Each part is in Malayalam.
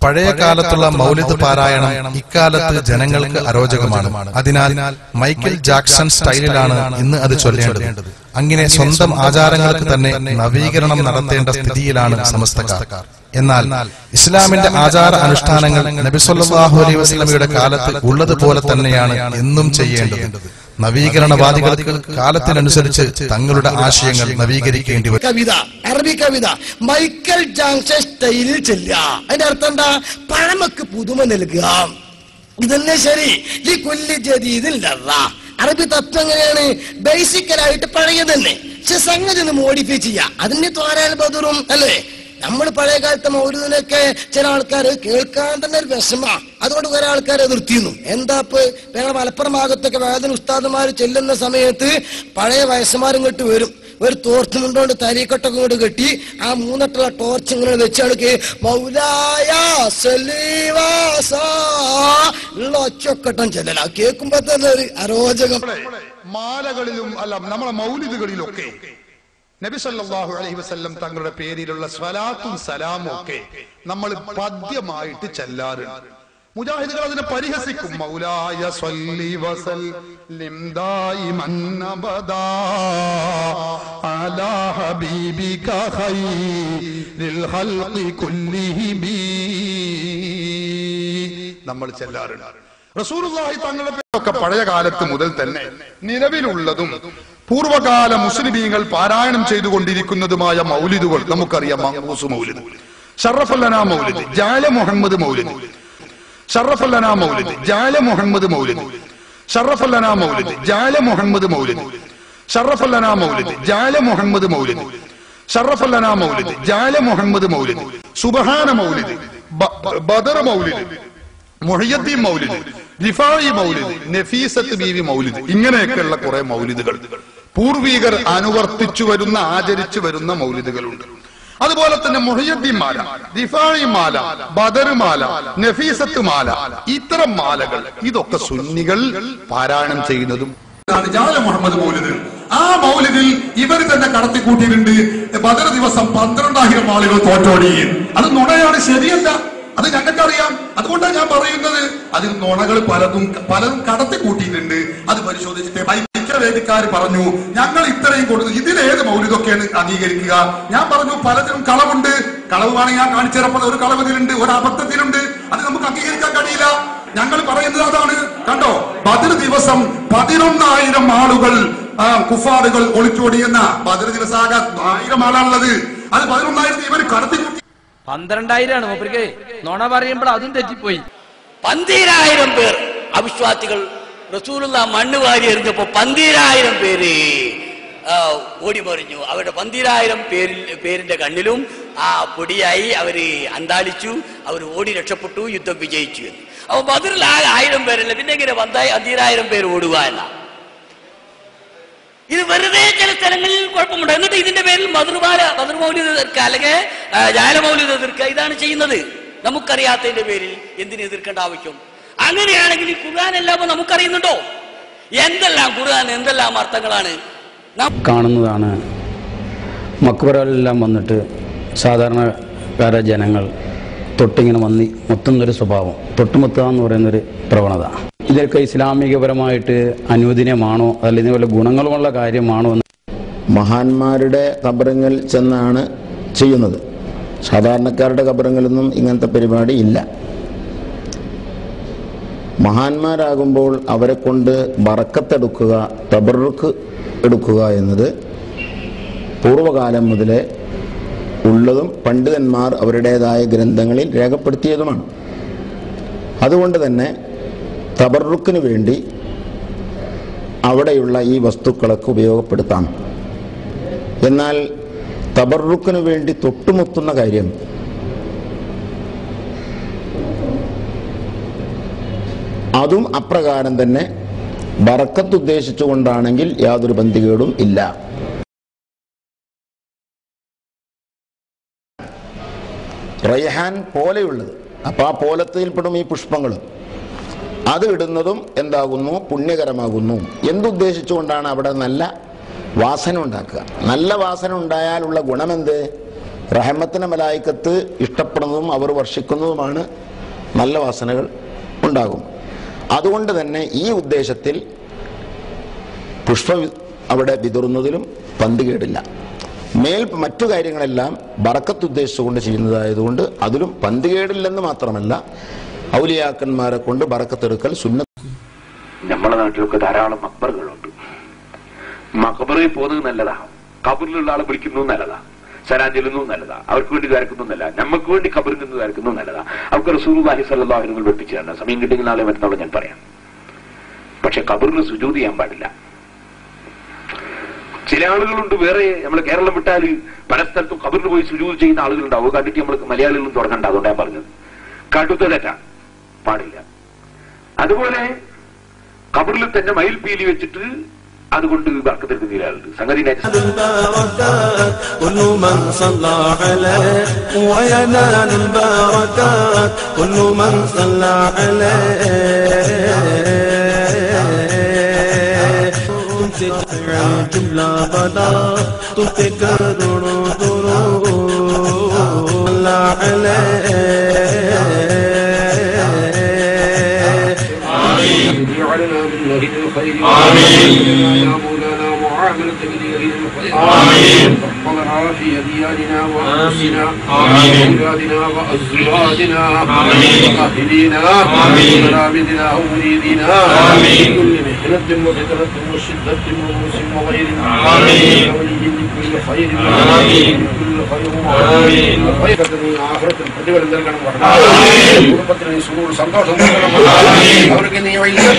പഴയ കാലത്തുള്ള മൗലിദ് പാരായണം ഇക്കാലത്ത് ജനങ്ങൾക്ക് അരോചകമാണ്. അതിനാൽ മൈക്കൽ ജാക്സൺ സ്റ്റൈലിലാണ് ഇന്ന് അത് ചൊല്ലേണ്ടത്. അങ്ങനെ സ്വന്തം ആചാരങ്ങൾക്ക് തന്നെ നവീകരണം നടത്തേണ്ട സ്ഥിതിയിലാണ് സമസ്തക്കാർ. എന്നാൽ ഇസ്ലാമിന്റെ ആചാര അനുഷ്ഠാനങ്ങൾ നബി സല്ലല്ലാഹു അലൈഹി വസല്ലമയുടെ കാലത്ത് ഉള്ളതുപോലെ തന്നെയാണ് എന്നും ചെയ്യേണ്ടത്. നവീകരണവാദികൾക്ക് കാലത്തിനനുസരിച്ച് തങ്ങളുടെ ആശയങ്ങൾ നവീകരിക്കേണ്ടി വരും. കവിത, അറബി കവിത മൈക്കൽ ജാക്സൺ സ്റ്റൈലിൽ ചെല്ലുക. അതിന്റെ അർത്ഥം എന്താ? പഴമക്ക് പുതുമ നൽകുക. ഇതന്നെ ശരി. അറബി തത്വം എങ്ങനെയാണ്? ബേസിക്കലായിട്ട് പഴയ തന്നെ, പക്ഷെ സംഗതി ഒന്ന് മോഡിഫൈ ചെയ്യാം. അതിന്റെ ത്വാരാൽ ബദറും അല്ലേ? നമ്മൾ പഴയ കാലത്തെ മൗലിദിനൊക്കെ ചില ആൾക്കാർ കേൾക്കാൻ തന്നെ ഒരു വിഷമ. അതുകൊണ്ട് കുറെ ആൾക്കാരെ നിർത്തിയിരുന്നു. എന്താപ്പ് ഞങ്ങളുടെ മലപ്പുറം ഭാഗത്തൊക്കെ വേദന ഉസ്താദുമാർ ചെല്ലുന്ന സമയത്ത് പഴയ വയസ്സന്മാരും ഇങ്ങോട്ട് വരും. ഒരു തോർത്ത് മുണ്ടോണ്ട് തരീക്കൊട്ടൊക്കെ ഇങ്ങോട്ട് കെട്ടി ആ മൂന്നട്ടുള്ള ടോർച്ച് ഇങ്ങനെ വെച്ചാണ് മൗലായ ഉള്ള ഒച്ചൊക്കെട്ടം ചെല്ലല. കേൾക്കുമ്പോ തന്നെ ഒരു അരോചകം. മാലകളിലും അല്ല നമ്മളെ മൗലിദുകളിലൊക്കെ നബി സല്ലല്ലാഹു അലൈഹി വസല്ലം തങ്ങളുടെ പേരിലുള്ള സ്വലാത്തും സലാമും ഒക്കെ നമ്മൾ പദ്യമായിട്ട് ചെല്ലാറുണ്ട്. മുജാഹിദുകൾ അതിനെ പരിഹസിക്കും. മൗലായ സ്വല്ലി വസല്ലിം ദായിമൻ അബദാ അലാ ഹബീബിക ഖൈറിൽ ഖൽഖി കുല്ലിഹിം നമ്മൾ ചെല്ലാറുണ്ട്. റസൂലുള്ളാഹി തങ്ങളുടെ പേരൊക്കെ പഴയ കാലത്ത് മുതൽ തന്നെ നിലവിലുള്ളതും പൂർവകാല മുസ്ലിമീങ്ങൾ പാരായണം ചെയ്തുകൊണ്ടിരിക്കുന്നതുമായ മൗലിദുകൾ നമുക്കറിയാം. മഖ്ബൂസ് മൗലിദ്, ഷറഫല്ലന മൗലിദ്, ജാല മുഹമ്മദ് മൗലിദ്, ഷറഫല്ലന മൗലിദ്, ജാല മുഹമ്മദ് മൗലിദ്, ഷറഫല്ലന മൗലിദ്, ജാല മുഹമ്മദ് മൗലിദ്, ഷറഫല്ലന മൗലിദ്, ജാല മുഹമ്മദ് മൗലിദ്, ഷറഫല്ലന മൗലിദ്, ജാല മുഹമ്മദ് മൗലിദ്, സുബ്ഹാന മൗലിദ്, ബദർ മൗലിദ്, മുഹയ്യദ്ദീൻ മൗലിദ്, റിഫായി മൗലിദ്, നഫീസത്ത് ബീവി മൗലിദ്, ഇങ്ങനെയൊക്കെയുള്ള കുറെ മൗലിദുകൾ പൂർവികർ അനുവർത്തിച്ചു വരുന്ന ആചരിച്ചു വരുന്ന മൗലിദുകളുണ്ട്. അതുപോലെ തന്നെ മുഹയ്യദ്ദീൻ മാല, റിഫായി മാല, ബദർ മാല, നഫീസത്ത് മാല, ഇത്തരം മാലകൾ ഇതൊക്കെ സുന്നികൾ പാരായണം ചെയ്യുന്നതും ജാല മുഹമ്മദ് മൗലിദ്. ആ മൗലിദിൽ ഇവർ തന്നെ കടത്തിക്കൂട്ടിയിട്ടുണ്ട്. ബദർ ദിവസം 12,000 ആളുകൾ തോറ്റോടി. അത് നുണയാണ്, ശരിയല്ല. അത് ഞങ്ങൾക്കറിയാം. അതുകൊണ്ടാണ് ഞാൻ പറയുന്നത്. അതിൽ നുണകൾ പലതും കടത്തി കൂട്ടിയിട്ടുണ്ട്. അത് പരിശോധിച്ചിട്ട് ഐക്യവേദിക്കാർ പറഞ്ഞു ഞങ്ങൾ ഇത്രയും കൊടുത്തു, ഇതിലേത് മൗലിദൊക്കെയാണ് അംഗീകരിക്കുക? ഞാൻ പറഞ്ഞു പലതിനും കളവുണ്ട്. കളവ് വേണമെങ്കിൽ ഞാൻ കാണിച്ചിറപ്പോൾ ഒരു കളവതിലുണ്ട്, ഒരു അബദ്ധത്തിലുണ്ട്. അത് നമുക്ക് അംഗീകരിക്കാൻ കഴിയില്ല. ഞങ്ങൾ പറയുന്നത് അതാണ്. കണ്ടോ, ബദർ ദിവസം 11,000 ആളുകൾ കുഫാറുകൾ ഒളിച്ചോടിയെന്ന ബദർ ദിവസം ആകെ 1000 ആളാണുള്ളത്. അത് 11,000 ഇവർ കടത്തിക്കൂട്ടി. 12,000 മൂപ്പർക്ക് നുണ പറയുമ്പോൾ അതും തെറ്റിപ്പോയി. 12,000 പേർ അവിശ്വാസികൾ റസൂലുള്ള മണ്ണ് വാരി എറിഞ്ഞപ്പോ 12,000 പേര് ഓടിമറിഞ്ഞു. അവരുടെ 12,000 പേരിന്റെ കണ്ണിലും ആ പൊടിയായി അവര് അന്താളിച്ചു. അവർ ഓടി രക്ഷപ്പെട്ടു, യുദ്ധം വിജയിച്ചു. അപ്പൊ ബദറിൽ ആ 1000 പേരല്ല, പിന്നെ ഇങ്ങനെ 12,000 പേര് ഓടുക എന്നാ. ഇത് വെറുതെ ചില സ്ഥലങ്ങളിൽ കുഴപ്പമുണ്ട്. എന്നിട്ട് ഇതിന്റെ പേരിൽ ബദർ മൗലിദ് എതിർക്കുക, അല്ലെങ്കിൽ ജാല മൗലിദ് എതിർക്കുക, ഇതാണ് ചെയ്യുന്നത്. നമുക്കറിയാത്തതിന്റെ പേരിൽ എന്തിനു എതിർക്കേണ്ട ആവശ്യം? അങ്ങനെയാണെങ്കിൽ ഈ ഖുർആൻ എല്ലാം നമുക്കറിയുന്നുണ്ടോ? എന്തെല്ലാം ഖുർആൻ എന്തെല്ലാം അർത്ഥങ്ങളാണ് കാണുന്നതാണ്. മക്ബറെല്ലാം വന്നിട്ട് സാധാരണക്കാര ജനങ്ങൾ തൊട്ടിങ്ങനെ മുത്തുന്നൊരു സ്വഭാവം, തൊട്ടുമുത്തുക എന്ന് പറയുന്നൊരു പ്രവണത, ഇതൊക്കെ ഇസ്ലാമികപരമായിട്ട് അനുവദനീയമാണോ, അല്ലെങ്കിൽ വല്ല ഗുണങ്ങളുമുള്ള കാര്യമാണോ എന്ന് മഹാന്മാരുടെ ഖബറുകളിൽ ചെന്നാണ് ചെയ്യുന്നത്. സാധാരണക്കാരുടെ ഖബറുകളിലൊന്നും ഇങ്ങനത്തെ പരിപാടി ഇല്ല. മഹാന്മാരാകുമ്പോൾ അവരെ കൊണ്ട് ബറക്കത്തെടുക്കുക, തബറുക്ക് എടുക്കുക എന്നത് പൂർവകാലം മുതലേ ഉള്ളതും പണ്ഡിതന്മാർ അവരുടേതായ ഗ്രന്ഥങ്ങളിൽ രേഖപ്പെടുത്തിയതുമാണ്. അതുകൊണ്ട് തന്നെ തബറുക്കിന് വേണ്ടി അവിടെയുള്ള ഈ വസ്തുക്കളൊക്കെ ഉപയോഗപ്പെടുത്താം. എന്നാൽ തബറുക്കിന് വേണ്ടി തൊട്ടുമുത്തുന്ന കാര്യം അതും അപ്രകാരം തന്നെ ബറക്കത്ത് ഉദ്ദേശിച്ചുകൊണ്ടാണെങ്കിൽ യാതൊരു ബന്ധികേടും ഇല്ല. റയ്ഹാൻ പോലെയുള്ളത്, അപ്പോൾ ആ പോലത്തിൽപ്പെടും ഈ പുഷ്പങ്ങൾ. അത് ഇടുന്നതും എന്താകുന്നു? പുണ്യകരമാകുന്നു. എന്തുദ്ദേശിച്ചുകൊണ്ടാണ്? അവിടെ നല്ല വാസന ഉണ്ടാക്കുക. നല്ല വാസന ഉണ്ടായാലുള്ള ഗുണമെന്ത്? റഹ്മത്തിനെ മലായിക്കത്ത് ഇഷ്ടപ്പെടുന്നതും അവർ വർഷിക്കുന്നതുമാണ് നല്ല വാസനകൾ ഉണ്ടാകും. അതുകൊണ്ട് തന്നെ ഈ ഉദ്ദേശത്തിൽ പുഷ്പം അവിടെ വിതറുന്നതിലും പന്തികേടില്ല. മറ്റു കാര്യങ്ങളെല്ലാം ബറക്കത്ത് ഉദ്ദേശിച്ചുകൊണ്ട് ചെയ്യുന്നതായതുകൊണ്ട് അതിലും പന്തികേടില്ലെന്ന് മാത്രമല്ല, ഔലിയാക്കന്മാരെ കൊണ്ട് ബറക്കത്തെടുക്കൽ സുന്നത്ത്. നമ്മുടെ നാട്ടിലൊക്കെ ധാരാളം മക്ബറുകളുണ്ട്. മക്ബറിൽ പോകുന്നത് നല്ലതാ, കബറിലുള്ള ആളെ വിളിക്കുന്നത് നല്ലതാ, സലാം ചെല്ലുന്നതും നല്ലതാ, അവർക്ക് വേണ്ടി ദ്വാരക്കുന്നതും നല്ലതാ, നമുക്ക് വേണ്ടി ഖബറിൽ നിന്ന് ദ്വാരക്കുന്നതും നല്ലതാ. അവർക്ക് റസൂലുള്ളാഹി സ്വല്ലല്ലാഹു അലൈഹി വസല്ലം പഠിപ്പിച്ചിട്ടുണ്ട്. സമയം കിട്ടിയെങ്കിൽ നാളെ മറ്റന്നാളെ ഞാൻ പറയാം. പക്ഷെ ഖബറിന് സുജൂദ് ചെയ്യാൻ പാടില്ല. ചില ആളുകളുണ്ട് വേറെ, നമ്മൾ കേരളം വിട്ടാൽ പല സ്ഥലത്തും ഖബറിന് പോയി സുജൂദ് ചെയ്യുന്ന ആളുകളുണ്ടാവും. കണ്ടിട്ട് നമ്മൾക്ക് മലയാളികളും തുടങ്ങണ്ട, അതുകൊണ്ട് ഞാൻ പറഞ്ഞത് കടുത്ത തെറ്റാ, പാടില്ല. അതുപോലെ ഖബറിൽ തന്നെ മയിൽപീലി വെച്ചിട്ട് അതുകൊണ്ട് ബർക്കത്തെടുക്കുന്ന ആളുണ്ട്. സംഗതി ربنا في ديارنا وأنفسنا وأولادنا وأزواجنا وأهلنا ومرابطنا ومريدنا من كل محنة وفتنة وشدة وموسم وغير ولي كل خير كل خير آخرة പ്രതിഫലം നൽകണം. കുടുംബത്തിന് സുഖവും സന്തോഷം നൽകണം. അവർക്ക് നീ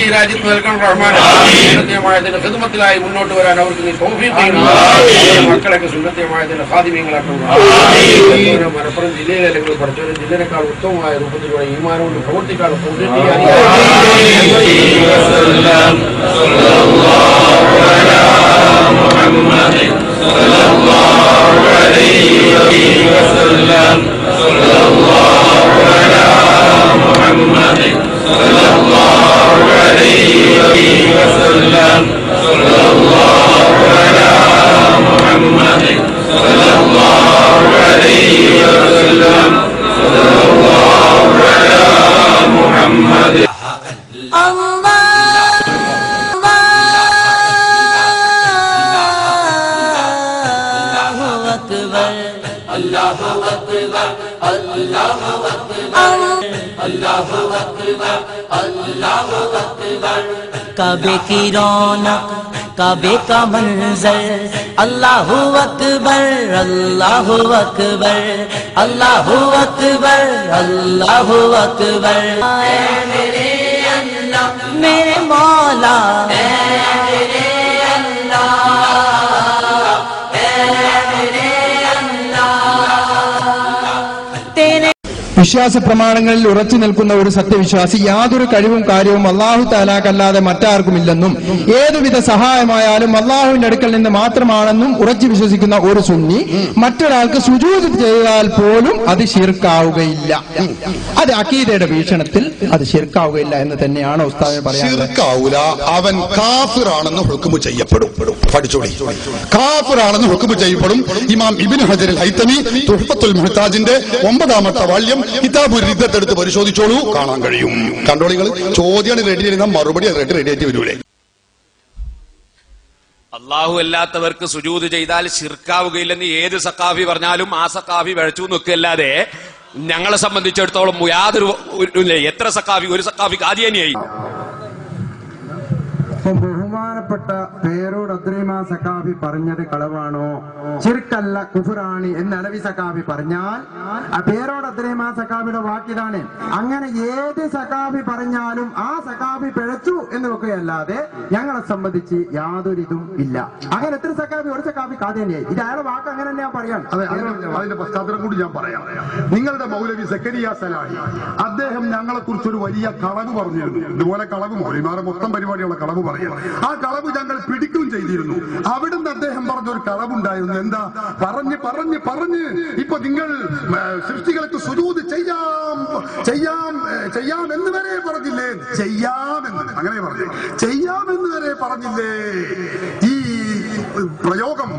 ഈ രാജ്യത്ത് നൽകണം റഹ്മാൻ. സുന്നത്യമായതിന്റെ ഖിദ്മത്തിലായി മുന്നോട്ട് വരാൻ അവർക്ക് നീ തൗഫീഖ് ചെയ്യണം. മക്കളൊക്കെ സുന്നത്യമായതിന്റെ ഖാദിമീങ്ങളാക്കണം. മലപ്പുറം ജില്ലയിലെ അല്ലെങ്കിൽ പഠിച്ചവരും ജില്ലയിലേക്കാൾ ഉത്തമമായ രൂപത്തിലൂടെ ഈമാനോട് പ്രവർത്തിക്കാൻ काबे की रौनक, काबे का मंजर, अल्लाहु अकबर अल्लाहु अकबर अल्लाहु अकबर अल्लाहु अकबर। मेरे अल्लाह मेरे मौला, मेरे अल्लाह मेरे अल्लाह तेरे വിശ്വാസ പ്രമാണങ്ങളിൽ ഉറച്ചു നിൽക്കുന്ന ഒരു സത്യവിശ്വാസി യാതൊരു കഴിവും കാര്യവും അല്ലാഹു തആലാക്കല്ലാതെ മറ്റാർക്കുമില്ലെന്നും ഏതുവിധ സഹായമായാലും അല്ലാഹുവിന്റെ അടുക്കൽ നിന്ന് മാത്രമാണെന്നും ഉറച്ചു വിശ്വസിക്കുന്ന ഒരു സുന്നി മറ്റൊരാൾക്ക് സുജൂദ് ചെയ്താൽ പോലും അത് ശിർക്കാവുകയില്ല. അത് അഖീദയുടെ വീക്ഷണത്തിൽ അത് ശിർക്കാവുകയില്ല എന്ന് തന്നെയാണ് ഉസ്താദ് പറയുന്നത്. അവൻ കാഫിറാണെന്ന് ഹുക്മു ചെയ്യപ്പെടും. പഠിച്ചോളി, കാഫിറാണെന്ന് ഹുക്മു ചെയ്യപ്പെടും. ഇമാം ഇബ്നു ഹജർ അൽ ഹൈതമി തുഹ്ഫത്തുൽ മുഹ്താജിന്റെ 9ാമത്തെ വാല്യം കിതാബുൽ റിദ്ദത്ത് എടുത്ത് പരിശോധിച്ചോളൂ, കാണാൻ കഴിയും. കണ്ടോളികൾ, ചോദ്യമാണ് റെഡി ചെയ്യുന്ന മറുപടി റെഡി ആയിട്ട് വരൂലേ. അള്ളാഹു അല്ലാത്തവർക്ക് സുജൂദ് ചെയ്താൽ ശിർക്കാവുകയില്ലെന്ന് ഏത് സഖാഫി പറഞ്ഞാലും ആ സഖാഫി വഴച്ചു നിൽക്കല്ലാതെ ഞങ്ങളെ സംബന്ധിച്ചിടത്തോളം യാതൊരു എത്ര സഖാഫി, ഒരു സഖാഫി ഖാദിയാനിയായി. ബഹുമാനപ്പെട്ട പേരോട് അദ്രീമ സഖാഫി പറഞ്ഞത് കളവാണോ ശിർക്കല്ല കുഫ്റാണ് എന്ന് അലവി സഖാഫി പറഞ്ഞാൽ ആ പേരോട് അദ്രീമ സഖാഫിയുടെ വാക്കിതാണ്. അങ്ങനെ ഏത് സഖാഫി പറഞ്ഞാലും ആ സഖാഫി പിഴച്ചു എന്ന് വെക്കുകയല്ലാതെ ഞങ്ങളെ സംബന്ധിച്ച് യാതൊരു ഇതും ഇല്ല. അങ്ങനെ എത്ര സഖാഫി, ഒരു സഖാഫി കാതേനിയായി. ഇത് അയാളുടെ വാക്ക് അങ്ങനെ തന്നെ ഞാൻ പറയാം. അതിന്റെ പശ്ചാത്തലം കൂടി ഞാൻ പറയാം. നിങ്ങളുടെ മൗലവി സക്കരിയ സലാഹി അദ്ദേഹം ഞങ്ങളെ കുറിച്ചൊരു വലിയ കളവ് പറഞ്ഞിരുന്നു. ഇതുപോലെ കളവ് മൗലിമാരെ മൊത്തം പരിപാടിയുള്ള കളവ് പറയും. ആ കളവ് ഞങ്ങൾ പിടിക്കുകയും ചെയ്തിരുന്നു. അവിടുന്ന് അദ്ദേഹം പറഞ്ഞൊരു കളവുണ്ടായിരുന്നു. എന്താ പറഞ്ഞ് പറഞ്ഞ് പറഞ്ഞ് ഇപ്പൊ നിങ്ങൾ സൃഷ്ടികൾക്ക് സുജൂദ് ചെയ്യാം എന്ന് വരെ പറഞ്ഞില്ലേ, ചെയ്യാമെന്ന് അങ്ങനെ പറഞ്ഞു, ചെയ്യാമെന്ന് വരെ പറഞ്ഞില്ലേ. ഈ പ്രയോഗം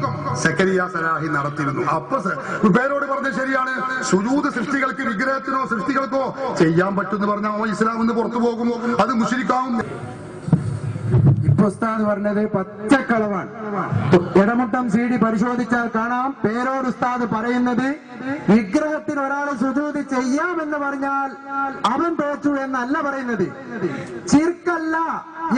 സക്കരിയ സലാഹി നടത്തിയിരുന്നു. അപ്പൊ പേരോട് പറഞ്ഞത് ശരിയാണ്. സുജൂദ് സൃഷ്ടികൾക്ക് വിഗ്രഹത്തിനോ സൃഷ്ടികൾക്കോ ചെയ്യാൻ പറ്റുമെന്ന് പറഞ്ഞാൽ ഓ ഇസ്ലാം എന്ന് പുറത്തു പോകും, അത് മുശ്രിക്കാവും. ഇപ്പൊ ഉസ്താദ് പറഞ്ഞത് പച്ചക്കളവാണ്. ഇടമുട്ടം CD പരിശോധിച്ചാൽ കാണാം, പേരോട് ഉസ്താദ് പറയുന്നത് വിഗ്രഹത്തിന് ഒരാൾ സുജൂദ് ചെയ്യാമെന്ന് പറഞ്ഞാൽ അവൻ തോറ്റു എന്നല്ല പറയുന്നത്. ചിർക്കല്ല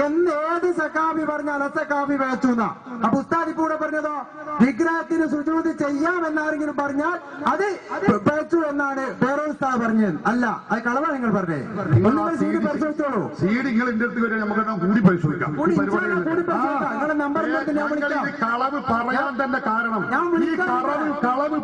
എന്ന് ഏത് സഖാബി പറഞ്ഞാൽ അസഖാബി വേച്ചുന്ന. അപ്പൊ ഉസ്താദ് കൂടെ പറഞ്ഞതോ വിഗ്രഹത്തിന് സുജൂദ് ചെയ്യാമെന്നാരെങ്കിലും പറഞ്ഞാൽ അത് വേച്ചു എന്നാണ് പേരോട് ഉസ്താദ് പറഞ്ഞത്. അല്ല, അത് കളവാണ് നിങ്ങൾ പറഞ്ഞത്. CD പരിശോധിച്ചോളൂ. CD നിങ്ങൾ എന്റെ അടുത്ത് വരെ നമുക്ക് കൂടി പരിശോധിക്കാം. കളവ് പറയാൻ തന്നെ കാരണം ഈ കളവ്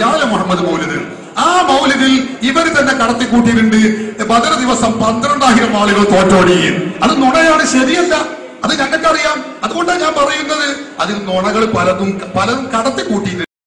ജാല മുഹമ്മദ് മൗലിദ്. ആ മൗലിദിൽ ഇവർ തന്നെ കടത്തിക്കൂട്ടിയിട്ടുണ്ട്. ബദർ ദിവസം 12,000 ആളുകൾ തോറ്റോടി. അത് നുണയാണ്, ശരിയല്ല. അത് ഞങ്ങൾക്കറിയാം. അതുകൊണ്ടാണ് ഞാൻ പറയുന്നത്, അതിൽ നുണകൾ പലതും കടത്തിക്കൂട്ടിയിട്ടുണ്ട്.